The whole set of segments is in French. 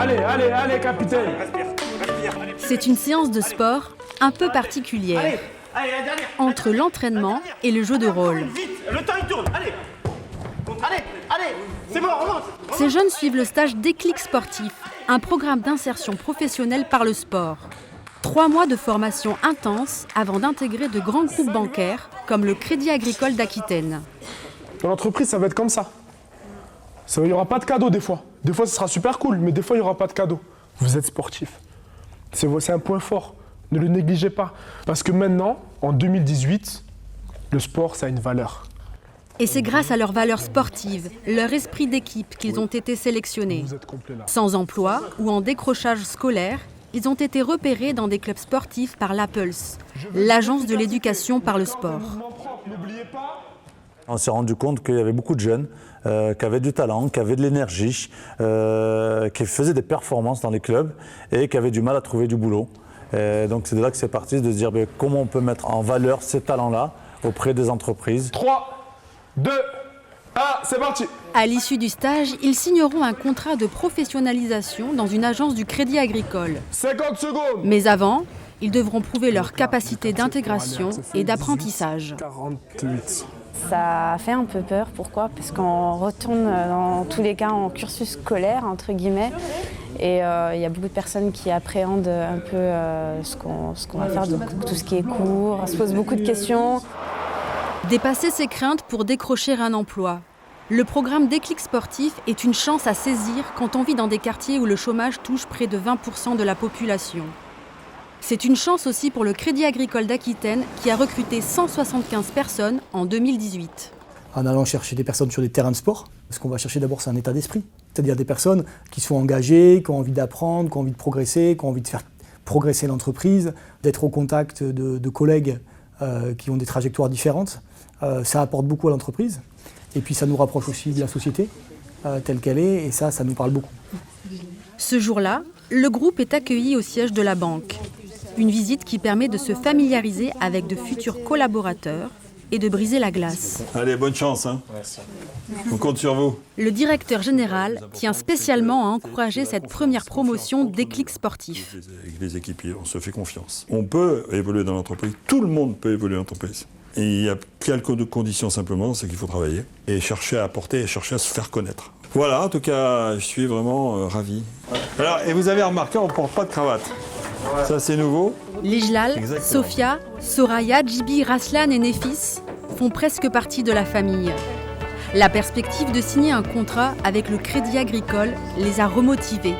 Allez, capitaine. C'est une séance de sport un peu particulière, entre l'entraînement et le jeu de rôle. Le temps il tourne, allez, c'est bon, on remonte. Ces jeunes suivent le stage Déclic Sportif, un programme d'insertion professionnelle par le sport. 3 mois de formation intense avant d'intégrer de grands groupes bancaires comme le Crédit Agricole d'Aquitaine. Dans l'entreprise, ça va être comme ça. Il n'y aura pas de cadeau des fois. Des fois, ce sera super cool, mais des fois, il n'y aura pas de cadeau. Vous êtes sportif. C'est un point fort. Ne le négligez pas. Parce que maintenant, en 2018, le sport, ça a une valeur. Et c'est grâce à leurs valeurs sportives, leur esprit d'équipe qu'ils ont été sélectionnés. Vous êtes complet là. Sans emploi ou en décrochage scolaire, ils ont été repérés dans des clubs sportifs par l'APELS, l'agence de l'éducation par le sport. N'oubliez pas. On s'est rendu compte qu'il y avait beaucoup de jeunes qui avaient du talent, qui avaient de l'énergie, qui faisaient des performances dans les clubs et qui avaient du mal à trouver du boulot. Et donc c'est de là que c'est parti, de se dire comment on peut mettre en valeur ces talents-là auprès des entreprises. 3, 2, 1, c'est parti. À l'issue du stage, ils signeront un contrat de professionnalisation dans une agence du Crédit Agricole. 50 secondes. Mais avant, ils devront prouver leur capacité d'intégration et d'apprentissage. 48. Ça fait un peu peur, pourquoi ? Parce qu'on retourne dans tous les cas en cursus scolaire, entre guillemets, et il y a beaucoup de personnes qui appréhendent un peu ce qu'on va faire, donc tout ce qui est cours, se posent beaucoup de questions. Dépasser ses craintes pour décrocher un emploi. Le programme Déclic Sportif est une chance à saisir quand on vit dans des quartiers où le chômage touche près de 20% de la population. C'est une chance aussi pour le Crédit Agricole d'Aquitaine qui a recruté 175 personnes en 2018. En allant chercher des personnes sur des terrains de sport, ce qu'on va chercher d'abord, c'est un état d'esprit. C'est-à-dire des personnes qui sont engagées, qui ont envie d'apprendre, qui ont envie de progresser, qui ont envie de faire progresser l'entreprise, d'être au contact de collègues qui ont des trajectoires différentes. Ça apporte beaucoup à l'entreprise. Et puis ça nous rapproche aussi de la société telle qu'elle est, et ça nous parle beaucoup. Ce jour-là, le groupe est accueilli au siège de la banque. Une visite qui permet de se familiariser avec de futurs collaborateurs et de briser la glace. Allez, bonne chance. Merci. On compte sur vous. Le directeur général tient spécialement à encourager cette première promotion Déclic Sportif. Avec les équipiers, on se fait confiance. On peut évoluer dans l'entreprise, tout le monde peut évoluer dans l'entreprise. Et il y a quelques conditions simplement, c'est qu'il faut travailler et chercher à apporter et chercher à se faire connaître. Voilà, en tout cas, je suis vraiment ravi. Alors, et vous avez remarqué, on ne porte pas de cravate. Ça, c'est nouveau. Lijlal, Exactement. Sofia, Soraya, Djibi, Raslan et Nefis font presque partie de la famille. La perspective de signer un contrat avec le Crédit Agricole les a remotivés.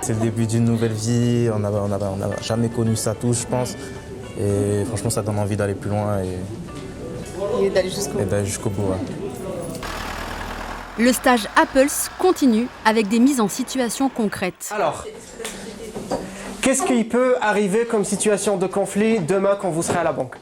C'est le début d'une nouvelle vie, on n'a jamais connu ça tous, je pense. Et franchement, ça donne envie d'aller plus loin et d'aller jusqu'au bout. Ouais. Le stage Apples continue avec des mises en situation concrètes. Alors, qu'est-ce qui peut arriver comme situation de conflit demain quand vous serez à la banque ?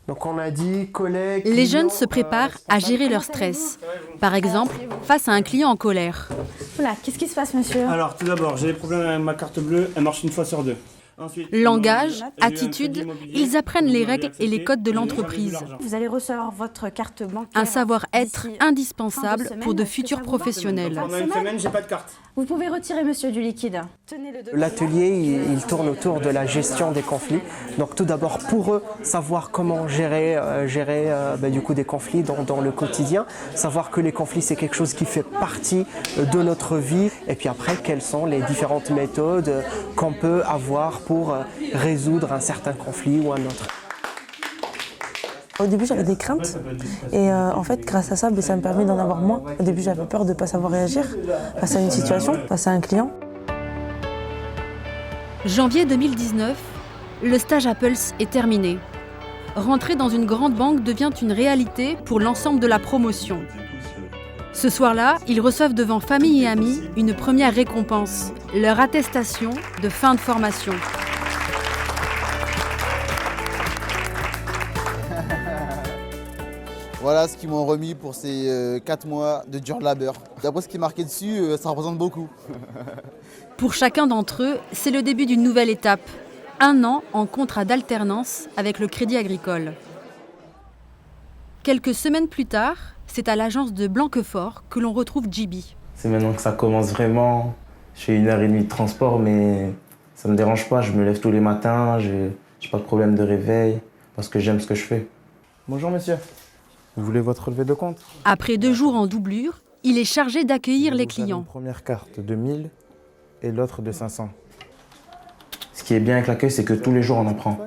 Donc on a dit collègues... Les jeunes se préparent à gérer leur stress. Par exemple, face à un client en colère. Voilà, qu'est-ce qui se passe, monsieur ? Alors, tout d'abord, j'ai des problèmes avec ma carte bleue, elle marche une fois sur 2. Ensuite, Langage, attitude, ils apprennent les règles et les codes de l'entreprise. Vous allez recevoir votre carte bancaire. Un savoir-être indispensable pour de futurs professionnels. Pendant une semaine, j'ai pas de carte. Vous pouvez retirer, monsieur, du liquide. L'atelier, il tourne autour de la gestion des conflits. Donc tout d'abord, pour eux, savoir comment gérer du coup des conflits dans le quotidien. Savoir que les conflits, c'est quelque chose qui fait partie de notre vie. Et puis après, quelles sont les différentes méthodes qu'on peut avoir pour résoudre un certain conflit ou un autre. Au début, j'avais des craintes et en fait, grâce à ça, ça me permet d'en avoir moins. Au début, j'avais peur de ne pas savoir réagir face à une situation, face à un client. Janvier 2019, le stage Apples est terminé. Rentrer dans une grande banque devient une réalité pour l'ensemble de la promotion. Ce soir-là, ils reçoivent devant famille et amis une première récompense, leur attestation de fin de formation. Voilà ce qu'ils m'ont remis pour ces 4 mois de dur labeur. D'après ce qui est marqué dessus, ça représente beaucoup. Pour chacun d'entre eux, c'est le début d'une nouvelle étape. 1 an en contrat d'alternance avec le Crédit Agricole. Quelques semaines plus tard, c'est à l'agence de Blanquefort que l'on retrouve Djibi. C'est maintenant que ça commence vraiment. Je fais 1h30 de transport, mais ça me dérange pas. Je me lève tous les matins, j'ai pas de problème de réveil, parce que j'aime ce que je fais. Bonjour monsieur, vous voulez votre relevé de compte? Après 2 jours en doublure, il est chargé d'accueillir les clients. Une première carte de 1000 et l'autre de 500. Ce qui est bien avec l'accueil, c'est que tous les jours on apprend.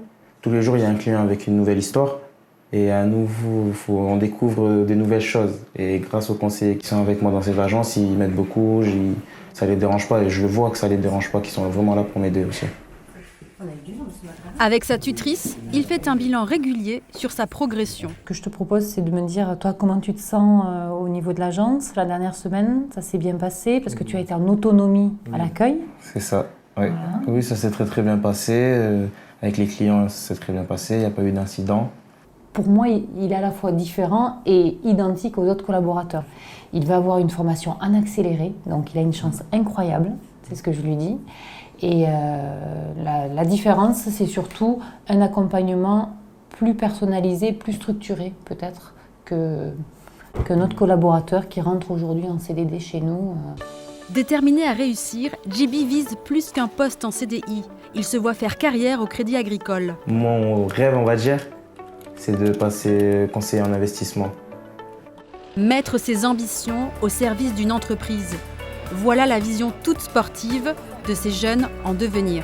Tous les jours il y a un client avec une nouvelle histoire et on découvre des nouvelles choses. Et grâce aux conseillers qui sont avec moi dans cette agence, ils m'aident beaucoup, ça les dérange pas et je le vois que ça les dérange pas, qu'ils sont vraiment là pour m'aider aussi. Avec sa tutrice, il fait un bilan régulier sur sa progression. Ce que je te propose, c'est de me dire, toi, comment tu te sens au niveau de l'agence. La dernière semaine, ça s'est bien passé parce que tu as été en autonomie à l'accueil. C'est ça, oui. Voilà. Oui, ça s'est très bien passé. Avec les clients, ça s'est très bien passé, il n'y a pas eu d'incident. Pour moi, il est à la fois différent et identique aux autres collaborateurs. Il va avoir une formation en accéléré, donc il a une chance incroyable, c'est ce que je lui dis. Et la différence, c'est surtout un accompagnement plus personnalisé, plus structuré peut-être que notre collaborateur qui rentre aujourd'hui en CDD chez nous. Déterminé à réussir, JB vise plus qu'un poste en CDI. Il se voit faire carrière au Crédit Agricole. Mon rêve, on va dire, c'est de passer conseiller en investissement. Mettre ses ambitions au service d'une entreprise. Voilà la vision toute sportive de ces jeunes en devenir.